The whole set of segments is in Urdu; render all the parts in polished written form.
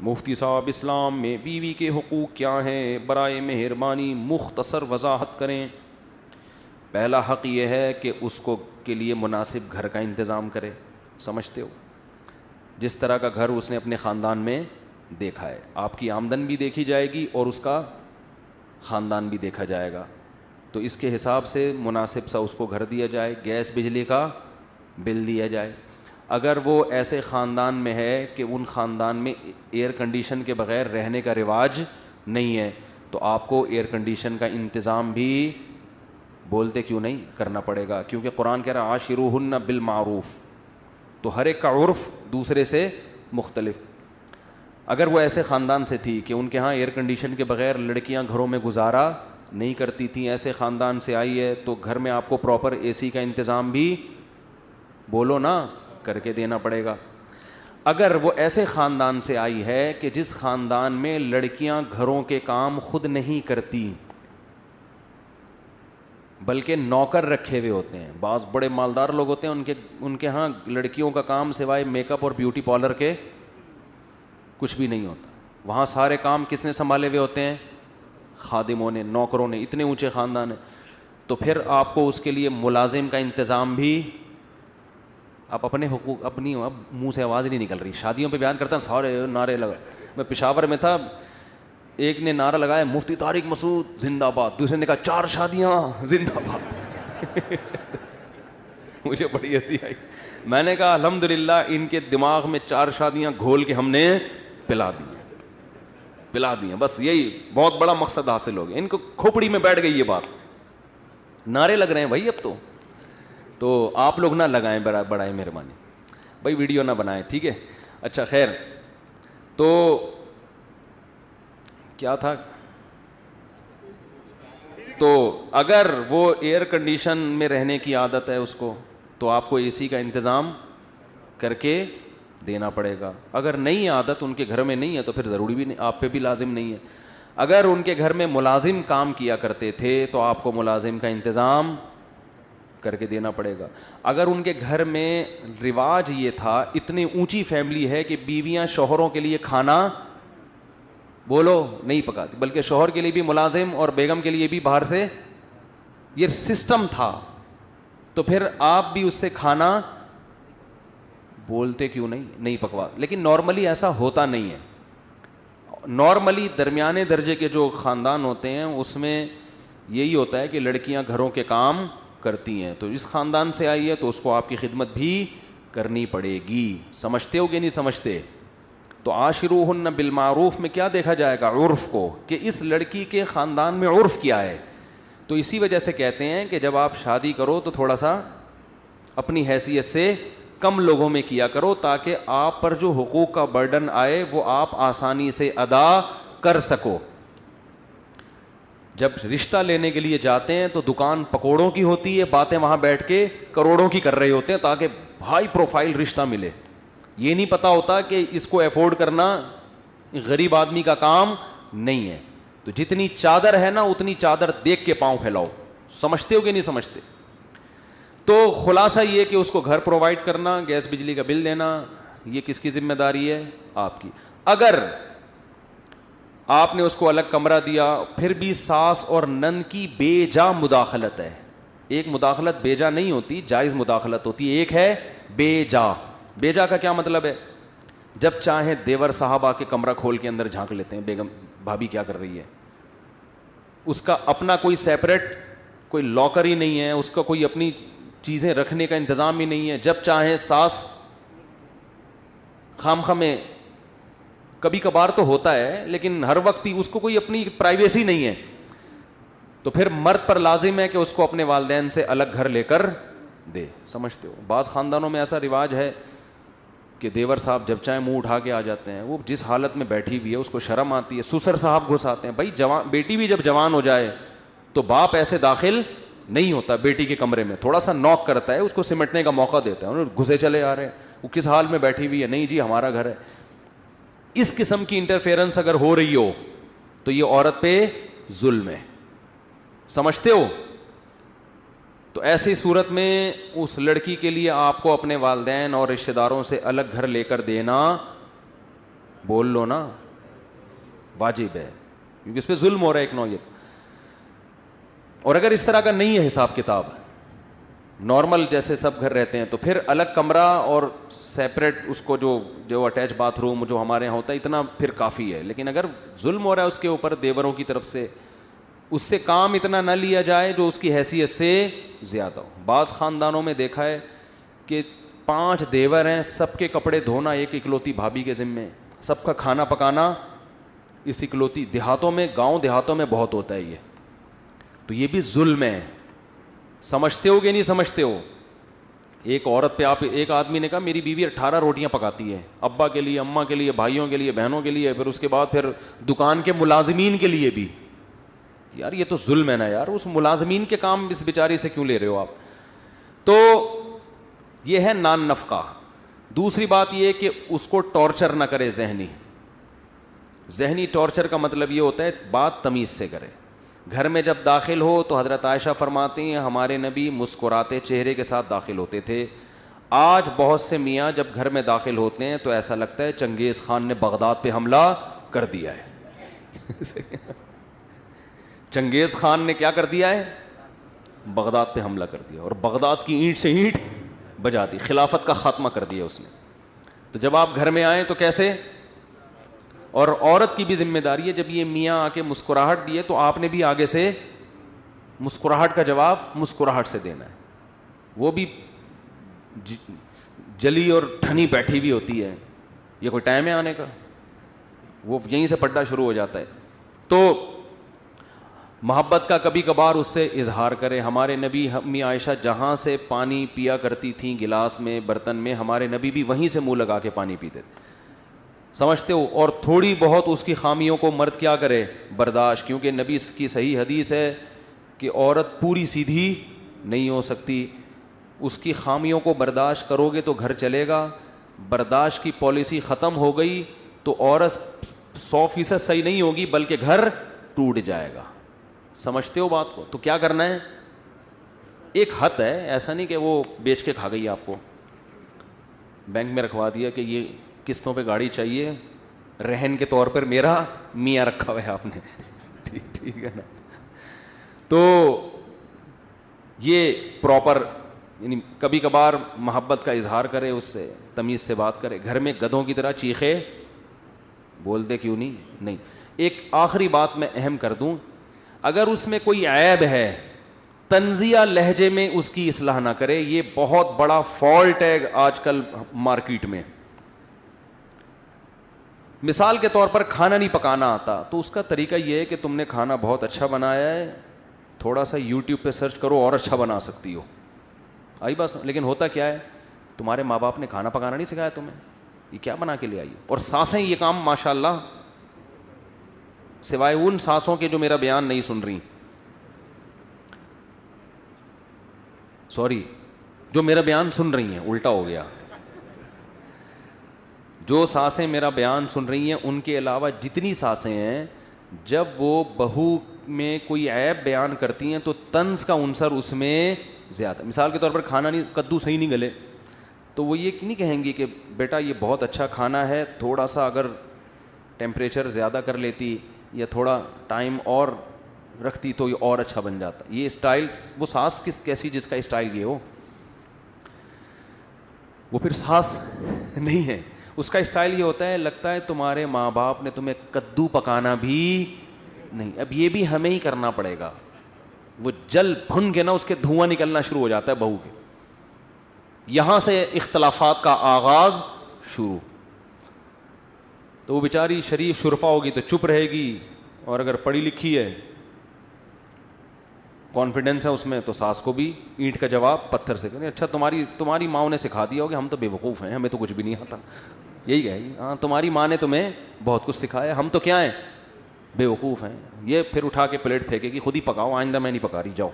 مفتی صاحب اسلام میں بیوی کے حقوق کیا ہیں؟ برائے مہربانی مختصر وضاحت کریں۔ پہلا حق یہ ہے کہ اس کو کے لیے مناسب گھر کا انتظام کرے۔ سمجھتے ہو؟ جس طرح کا گھر اس نے اپنے خاندان میں دیکھا ہے، آپ کی آمدن بھی دیکھی جائے گی اور اس کا خاندان بھی دیکھا جائے گا، تو اس کے حساب سے مناسب سا اس کو گھر دیا جائے، گیس بجلی کا بل دیا جائے۔ اگر وہ ایسے خاندان میں ہے کہ ان خاندان میں ایئر کنڈیشن کے بغیر رہنے کا رواج نہیں ہے، تو آپ کو ایئر کنڈیشن کا انتظام بھی بولتے کیوں نہیں کرنا پڑے گا، کیونکہ قرآن کہہ رہا عاشروہن بالمعروف، تو ہر ایک کا عرف دوسرے سے مختلف۔ اگر وہ ایسے خاندان سے تھی کہ ان کے ہاں ایئر کنڈیشن کے بغیر لڑکیاں گھروں میں گزارا نہیں کرتی تھیں، ایسے خاندان سے آئی ہے، تو گھر میں آپ کو پراپر اے سی کا انتظام بھی بولو نا کر کے دینا پڑے گا۔ اگر وہ ایسے خاندان سے آئی ہے کہ جس خاندان میں لڑکیاں گھروں کے کام خود نہیں کرتی بلکہ نوکر رکھے ہوئے ہوتے ہیں، بعض بڑے مالدار لوگ ہوتے ہیں ان کے ہاں لڑکیوں کا کام سوائے میک اپ اور بیوٹی پارلر کے کچھ بھی نہیں ہوتا، وہاں سارے کام کس نے سنبھالے ہوئے ہوتے ہیں؟ خادموں نے، نوکروں نے، اتنے اونچے خاندان ہیں، تو پھر آپ کو اس کے لیے ملازم کا انتظام بھی، آپ اپنے حقوق اپنی، اب منہ سے آواز نہیں نکل رہی، شادیوں پہ بیان کرتا ہوں سارے نعرے لگا، میں پشاور میں تھا، ایک نے نعرہ لگایا مفتی طارق مسعود زندہ باد، دوسرے نے کہا 4 شادیاں زندہ باد مجھے بڑی ہنسی آئی، میں نے کہا الحمدللہ ان کے دماغ میں 4 شادیاں گھول کے ہم نے پلا دی ہیں، بس یہی بہت بڑا مقصد حاصل ہو گیا، ان کو کھوپڑی میں بیٹھ گئی یہ بات، نعرے لگ رہے ہیں بھائی اب تو آپ لوگ نہ لگائیں برائے مہربانی بھائی، ویڈیو نہ بنائیں، ٹھیک ہے؟ اچھا خیر، تو کیا تھا، تو اگر وہ ایئر کنڈیشن میں رہنے کی عادت ہے اس کو، تو آپ کو اے سی کا انتظام کر کے دینا پڑے گا، اگر نہیں عادت ان کے گھر میں نہیں ہے تو پھر ضروری بھی نہیں، آپ پہ بھی لازم نہیں ہے۔ اگر ان کے گھر میں ملازم کام کیا کرتے تھے تو آپ کو ملازم کا انتظام کر کے دینا پڑے گا۔ اگر ان کے گھر میں رواج یہ تھا، اتنی اونچی فیملی ہے کہ بیویاں شوہروں کے لیے کھانا بولو نہیں پکاتی، بلکہ شوہر کے لیے بھی ملازم اور بیگم کے لیے بھی باہر سے، یہ سسٹم تھا، تو پھر آپ بھی اس سے کھانا بولتے کیوں نہیں پکوا، لیکن نارملی ایسا ہوتا نہیں ہے۔ نارملی درمیانے درجے کے جو خاندان ہوتے ہیں اس میں یہی ہوتا ہے کہ لڑکیاں گھروں کے کام کرتی ہیں، تو اس خاندان سے آئی ہے تو اس کو آپ کی خدمت بھی کرنی پڑے گی۔ سمجھتے ہو کہ نہیں سمجھتے؟ تو عاشروہن بالمعروف میں کیا دیکھا جائے گا؟ عرف کو، کہ اس لڑکی کے خاندان میں عرف کیا ہے، تو اسی وجہ سے کہتے ہیں کہ جب آپ شادی کرو تو تھوڑا سا اپنی حیثیت سے کم لوگوں میں کیا کرو، تاکہ آپ پر جو حقوق کا برڈن آئے وہ آپ آسانی سے ادا کر سکو۔ جب رشتہ لینے کے لیے جاتے ہیں تو دکان پکوڑوں کی ہوتی ہے، باتیں وہاں بیٹھ کے کروڑوں کی کر رہے ہوتے ہیں تاکہ ہائی پروفائل رشتہ ملے، یہ نہیں پتا ہوتا کہ اس کو افورڈ کرنا غریب آدمی کا کام نہیں ہے، تو جتنی چادر ہے نا اتنی چادر دیکھ کے پاؤں پھیلاؤ۔ سمجھتے ہو کہ نہیں سمجھتے؟ تو خلاصہ یہ کہ اس کو گھر پرووائڈ کرنا، گیس بجلی کا بل دینا، یہ کس کی ذمہ داری ہے؟ آپ کی۔ اگر آپ نے اس کو الگ کمرہ دیا پھر بھی ساس اور نند کی بے جا مداخلت ہے، ایک مداخلت بے جا نہیں ہوتی، جائز مداخلت ہوتی ہے، ایک ہے بے جا۔ بے جا کا کیا مطلب ہے؟ جب چاہیں دیور صاحب آ کے کمرہ کھول کے اندر جھانک لیتے ہیں، بیگم بھابھی کیا کر رہی ہے، اس کا اپنا کوئی سیپریٹ کوئی لاکر ہی نہیں ہے، اس کا کوئی اپنی چیزیں رکھنے کا انتظام ہی نہیں ہے، جب چاہیں ساس خام میں، کبھی کبھار تو ہوتا ہے لیکن ہر وقت ہی اس کو کوئی اپنی پرائیویسی نہیں ہے، تو پھر مرد پر لازم ہے کہ اس کو اپنے والدین سے الگ گھر لے کر دے۔ سمجھتے ہو؟ بعض خاندانوں میں ایسا رواج ہے کہ دیور صاحب جب چاہیں منہ اٹھا کے آ جاتے ہیں، وہ جس حالت میں بیٹھی ہوئی ہے اس کو شرم آتی ہے، سسر صاحب گھس آتے ہیں۔ بھائی جوان بیٹی بھی جب جوان ہو جائے تو باپ ایسے داخل نہیں ہوتا بیٹی کے کمرے میں، تھوڑا سا نوک کرتا ہے، اس کو سمٹنے کا موقع دیتا ہے، انہوں گھسے چلے آ رہے ہیں، وہ کس حال میں بیٹھی ہوئی ہے، نہیں جی ہمارا گھر ہے۔ اس قسم کی انٹرفیئرنس اگر ہو رہی ہو تو یہ عورت پہ ظلم ہے۔ سمجھتے ہو؟ تو ایسی صورت میں اس لڑکی کے لیے آپ کو اپنے والدین اور رشتہ داروں سے الگ گھر لے کر دینا بول لو نا, واجب ہے, کیونکہ اس پہ ظلم ہو رہا ہے ایک نوعیت. اور اگر اس طرح کا نہیں ہے حساب کتاب, نارمل جیسے سب گھر رہتے ہیں, تو پھر الگ کمرہ اور سیپریٹ اس کو جو اٹیچ باتھ روم جو ہمارے یہاں ہوتا ہے, اتنا پھر کافی ہے. لیکن اگر ظلم ہو رہا ہے اس کے اوپر دیوروں کی طرف سے, اس سے کام اتنا نہ لیا جائے جو اس کی حیثیت سے زیادہ ہو. بعض خاندانوں میں دیکھا ہے کہ 5 دیور ہیں, سب کے کپڑے دھونا ایک اکلوتی بھابھی کے ذمے, سب کا کھانا پکانا اس اکلوتی. دیہاتوں میں, گاؤں دیہاتوں میں بہت ہوتا ہے یہ, تو یہ بھی ظلم ہے. سمجھتے ہو کہ نہیں سمجھتے ہو؟ ایک عورت پہ ایک آدمی نے کہا میری بیوی 18 روٹیاں پکاتی ہے, ابا کے لیے, اماں کے لیے, بھائیوں کے لیے, بہنوں کے لیے, پھر اس کے بعد پھر دکان کے ملازمین کے لیے بھی. یار یہ تو ظلم ہے نا یار, اس ملازمین کے کام اس بیچاری سے کیوں لے رہے ہو آپ؟ تو یہ ہے نان نفقہ. دوسری بات یہ ہے کہ اس کو ٹارچر نہ کرے ذہنی ٹارچر کا مطلب یہ ہوتا ہے بات تمیز سے کرے. گھر میں جب داخل ہو تو حضرت عائشہ فرماتی ہیں ہمارے نبی مسکراتے چہرے کے ساتھ داخل ہوتے تھے. آج بہت سے میاں جب گھر میں داخل ہوتے ہیں تو ایسا لگتا ہے چنگیز خان نے بغداد پہ حملہ کر دیا ہے. چنگیز خان نے کیا کر دیا ہے؟ بغداد پہ حملہ کر دیا, اور بغداد کی اینٹ سے اینٹ بجا دی, خلافت کا خاتمہ کر دیا اس نے. تو جب آپ گھر میں آئیں تو کیسے؟ اور عورت کی بھی ذمہ داری ہے, جب یہ میاں آ کے مسکراہٹ دیے تو آپ نے بھی آگے سے مسکراہٹ کا جواب مسکراہٹ سے دینا ہے. وہ بھی جلی اور ٹھنی بیٹھی بھی ہوتی ہے, یہ کوئی ٹائم ہے آنے کا؟ وہ یہیں سے پڈا شروع ہو جاتا ہے. تو محبت کا کبھی کبھار اس سے اظہار کرے. ہمارے نبی امی عائشہ جہاں سے پانی پیا کرتی تھیں گلاس میں, برتن میں, ہمارے نبی بھی وہیں سے منہ لگا کے پانی پیتے تھے. سمجھتے ہو؟ اور تھوڑی بہت اس کی خامیوں کو مرد کیا کرے؟ برداشت. کیونکہ نبی کی صحیح حدیث ہے کہ عورت پوری سیدھی نہیں ہو سکتی, اس کی خامیوں کو برداشت کرو گے تو گھر چلے گا. برداشت کی پالیسی ختم ہو گئی تو عورت 100% صحیح نہیں ہوگی بلکہ گھر ٹوٹ جائے گا. سمجھتے ہو بات کو؟ تو کیا کرنا ہے؟ ایک حد ہے, ایسا نہیں کہ وہ بیچ کے کھا گئی آپ کو, بینک میں رکھوا دیا کہ یہ قسطوں پہ گاڑی چاہیے, رہن کے طور پر میرا میاں رکھا ہوا ہے آپ نے. ٹھیک ہے نا؟ تو یہ پراپر, یعنی کبھی کبھار محبت کا اظہار کرے, اس سے تمیز سے بات کرے. گھر میں گدھوں کی طرح چیخے بولتے کیوں نہیں. ایک آخری بات میں اہم کر دوں, اگر اس میں کوئی عیب ہے تنزیہ لہجے میں اس کی اصلاح نہ کرے. یہ بہت بڑا فالٹ ہے آج کل مارکیٹ میں. مثال کے طور پر کھانا نہیں پکانا آتا تو اس کا طریقہ یہ ہے کہ تم نے کھانا بہت اچھا بنایا ہے, تھوڑا سا یوٹیوب پہ سرچ کرو اور اچھا بنا سکتی ہو. آئی بس. لیکن ہوتا کیا ہے, تمہارے ماں باپ نے کھانا پکانا نہیں سکھایا تمہیں, یہ کیا بنا کے لے آئی. اور سانسیں یہ کام ماشاء اللہ, سوائے ان سانسوں کے جو میرا بیان نہیں سن رہی, سوری, جو میرا بیان سن رہی ہیں, الٹا ہو گیا, جو سانسیں میرا بیان سن رہی ہیں ان کے علاوہ جتنی سانسیں ہیں, جب وہ بہو میں کوئی عیب بیان کرتی ہیں تو طنز کا عنصر اس میں زیادہ. مثال کے طور پر کھانا نہیں, کدو صحیح نہیں گلے, تو وہ یہ نہیں کہیں گی کہ بیٹا یہ بہت اچھا کھانا ہے, تھوڑا سا اگر ٹیمپریچر زیادہ کر لیتی یا تھوڑا ٹائم اور رکھتی تو یہ اور اچھا بن جاتا. یہ اسٹائل, وہ ساس کیسی جس کا اسٹائل یہ ہو, وہ پھر ساس نہیں ہے. اس کا اسٹائل یہ ہوتا ہے لگتا ہے تمہارے ماں باپ نے تمہیں کدو پکانا بھی نہیں, اب یہ بھی ہمیں ہی کرنا پڑے گا. وہ جل بھن کے نا اس کے دھواں نکلنا شروع ہو جاتا ہے بہو کے. یہاں سے اختلافات کا آغاز شروع. تو وہ بیچاری شریف شرفا ہوگی تو چپ رہے گی, اور اگر پڑھی لکھی ہے, کانفیڈنس ہے اس میں, تو ساس کو بھی اینٹ کا جواب پتھر سے کریں. اچھا تمہاری ماں نے سکھا دیا ہوگا, ہم تو بے وقوف ہیں, ہمیں تو کچھ بھی نہیں آتا. یہی کہے گی, ہاں تمہاری ماں نے تمہیں بہت کچھ سکھایا, ہم تو کیا ہیں, بے وقوف ہیں. یہ پھر اٹھا کے پلیٹ پھینکے گی, خود ہی پکاؤ, آئندہ میں نہیں پکا رہی, جاؤ.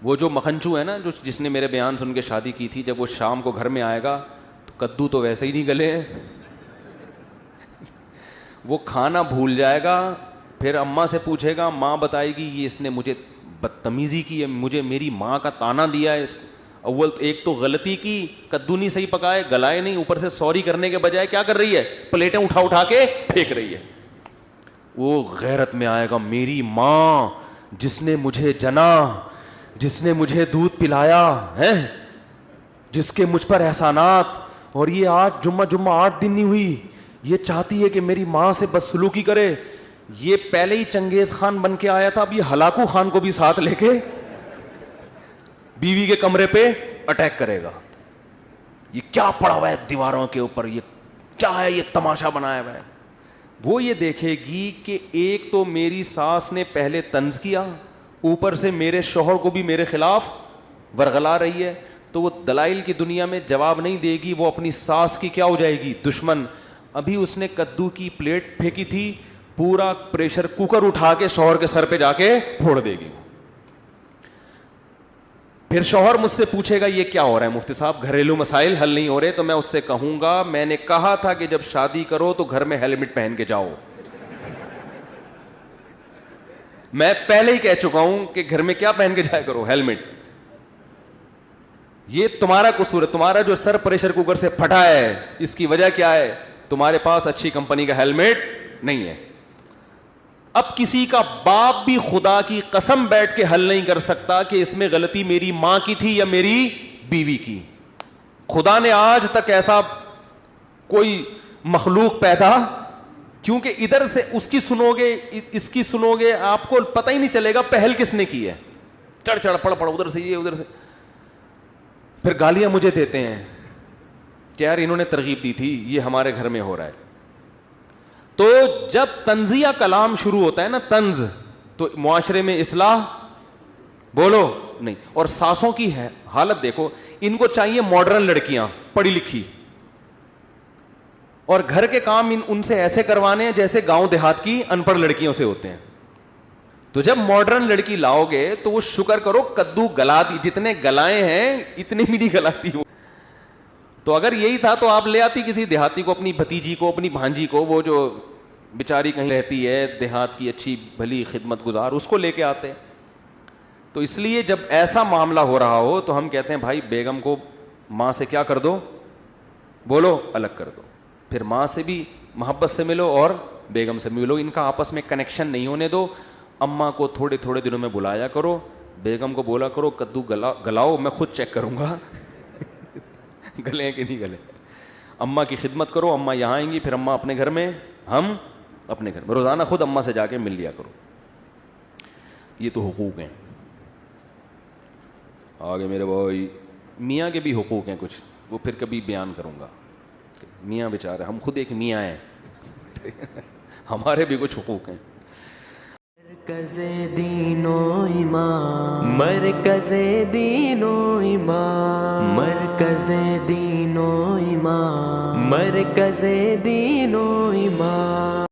وہ جو مکھنچو ہے نا, جس نے میرے بیان سن کے شادی کی تھی, جب وہ شام کو گھر میں آئے گا تو کدو تو ویسے ہی نہیں گلے ہیں, وہ کھانا بھول جائے گا. پھر اماں سے پوچھے گا, ماں بتائے گی یہ اس نے مجھے بدتمیزی کی ہے, مجھے میری ماں کا تانا دیا ہے اس کو. اول ایک تو غلطی کی, کدو نہیں صحیح پکائے, گلائے نہیں, اوپر سے سوری کرنے کے بجائے کیا کر رہی ہے, پلیٹیں اٹھا اٹھا کے پھینک رہی ہے. وہ غیرت میں آئے گا, میری ماں جس نے مجھے جنا, جس نے مجھے دودھ پلایا ہے, جس کے مجھ پر احسانات, اور یہ آج جمعہ 8 دن نہیں ہوئی, یہ چاہتی ہے کہ میری ماں سے بدسلوکی کرے. یہ پہلے ہی چنگیز خان بن کے آیا تھا, اب یہ ہلاکو خان کو بھی ساتھ لے کے بیوی کے کمرے پہ اٹیک کرے گا. یہ کیا پڑا ہوا ہے دیواروں کے اوپر, یہ کیا ہے, یہ تماشا بنایا ہوا ہے. وہ یہ دیکھے گی کہ ایک تو میری ساس نے پہلے طنز کیا, اوپر سے میرے شوہر کو بھی میرے خلاف ورغلا رہی ہے, تو وہ دلائل کی دنیا میں جواب نہیں دے گی, وہ اپنی ساس کی کیا ہو جائے گی, دشمن. ابھی اس نے کدو کی پلیٹ پھینکی تھی, پورا پریشر کوکر اٹھا کے شوہر کے سر پہ جا کے پھوڑ دے گی. پھر شوہر مجھ سے پوچھے گا یہ کیا ہو رہا ہے مفتی صاحب, گھریلو مسائل حل نہیں ہو رہے, تو میں اس سے کہوں گا میں نے کہا تھا کہ جب شادی کرو تو گھر میں ہیلمٹ پہن کے جاؤ. میں پہلے ہی کہہ چکا ہوں کہ گھر میں کیا پہن کے جایا کرو, ہیلمٹ. یہ تمہارا قصور ہے, تمہارا جو سر پریشر کوکر سے پھٹا ہے اس کی وجہ کیا ہے, تمہارے پاس اچھی کمپنی کا ہیلمٹ نہیں ہے. اب کسی کا باپ بھی خدا کی قسم بیٹھ کے حل نہیں کر سکتا کہ اس میں غلطی میری ماں کی تھی یا میری بیوی کی. خدا نے آج تک ایسا کوئی مخلوق پیدا, کیونکہ ادھر سے اس کی سنو گے اس کی سنو گے, آپ کو پتہ ہی نہیں چلے گا پہل کس نے کی ہے. چڑھ چڑھ پڑ پڑ, ادھر سے یہ ادھر سے, پھر گالیاں مجھے دیتے ہیں کہ یار انہوں نے ترغیب دی تھی, یہ ہمارے گھر میں ہو رہا ہے. تو جب طنزیہ کلام شروع ہوتا ہے نا, طنز, تو معاشرے میں اصلاح بولو نہیں. اور ساسوں کی ہے حالت دیکھو, ان کو چاہیے ماڈرن لڑکیاں پڑھی لکھی, اور گھر کے کام ان سے ایسے کروانے ہیں جیسے گاؤں دیہات کی ان پڑھ لڑکیوں سے ہوتے ہیں. تو جب ماڈرن لڑکی لاؤ گے تو وہ شکر کرو کدو گلا دی, جتنے گلائے ہیں اتنے بھی نہیں گلاتی ہو. تو اگر یہی تھا تو آپ لے آتی کسی دیہاتی کو, اپنی بھتیجی کو, اپنی بھانجی کو, وہ جو بیچاری کہیں رہتی ہے دیہات کی اچھی بھلی خدمت گزار, اس کو لے کے آتے. تو اس لیے جب ایسا معاملہ ہو رہا ہو تو ہم کہتے ہیں بھائی بیگم کو ماں سے کیا کر دو, بولو الگ کر دو. پھر ماں سے بھی محبت سے ملو اور بیگم سے ملو, ان کا آپس میں کنیکشن نہیں ہونے دو. اماں کو تھوڑے تھوڑے دنوں میں بلایا کرو, بیگم کو بولا کرو کدو گلاؤ, میں خود چیک کروں گا گلے کہ نہیں گلے. اماں کی خدمت کرو, اماں یہاں آئیں گی, پھر اماں اپنے گھر میں, ہم اپنے گھر میں. روزانہ خود اماں سے جا کے مل لیا کرو. یہ تو حقوق ہیں. آگے میرے بھائی میاں کے بھی حقوق ہیں کچھ, وہ پھر کبھی بیان کروں گا. میاں بیچارے, ہم خود ایک میاں ہیں ہمارے بھی کچھ حقوق ہیں. مرکز دین و ایمان, مرکز دین و ایمان, مرکز دین و ایمان, مرکز دین و ایمان.